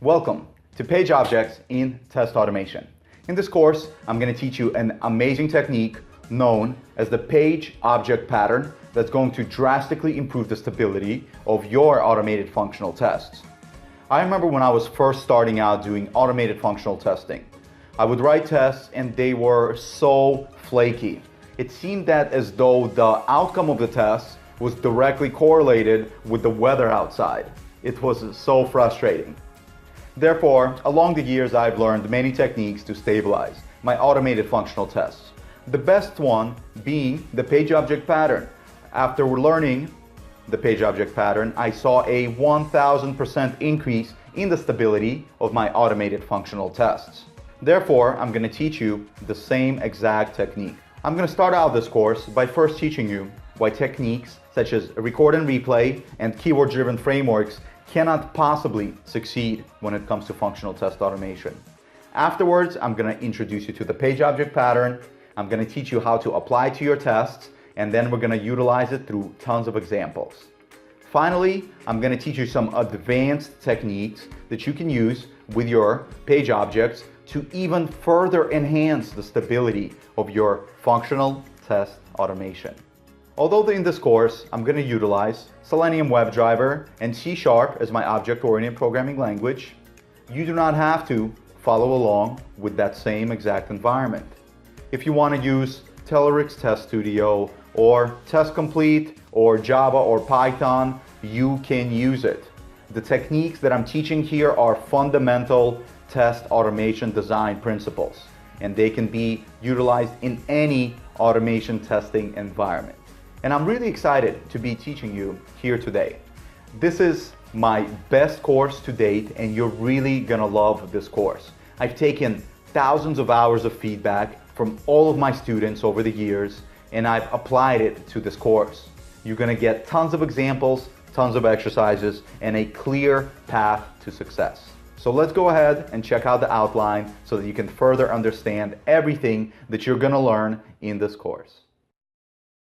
Welcome to Page Objects in Test Automation. In this course, I'm going to teach you an amazing technique known as the page object pattern that's going to drastically improve the stability of your automated functional tests. I remember when I was first starting out doing automated functional testing. I would write tests and they were so flaky. It seemed that as though the outcome of the test was directly correlated with the weather outside. It was so frustrating. Therefore, along the years, I've learned many techniques to stabilize my automated functional tests. The best one being the page object pattern. After learning the page object pattern, I saw a 1000% increase in the stability of my automated functional tests. Therefore, I'm going to teach you the same exact technique. I'm going to start out this course by first teaching you why techniques such as record and replay and keyword-driven frameworks cannot possibly succeed when it comes to functional test automation. Afterwards, I'm going to introduce you to the page object pattern. I'm going to teach you how to apply it to your tests, and then we're going to utilize it through tons of examples. Finally, I'm going to teach you some advanced techniques that you can use with your page objects to even further enhance the stability of your functional test automation. Although in this course, I'm going to utilize Selenium Webdriver and C# as my object-oriented programming language, you do not have to follow along with that same exact environment. If you want to use Telerix Test Studio or Test Complete or Java or Python, you can use it. The techniques that I'm teaching here are fundamental test automation design principles, and they can be utilized in any automation testing environment. And I'm really excited to be teaching you here today. This is my best course to date, and you're really gonna love this course. I've taken thousands of hours of feedback from all of my students over the years, and I've applied it to this course. You're gonna get tons of examples, tons of exercises, and a clear path to success. So let's go ahead and check out the outline so that you can further understand everything that you're gonna learn in this course.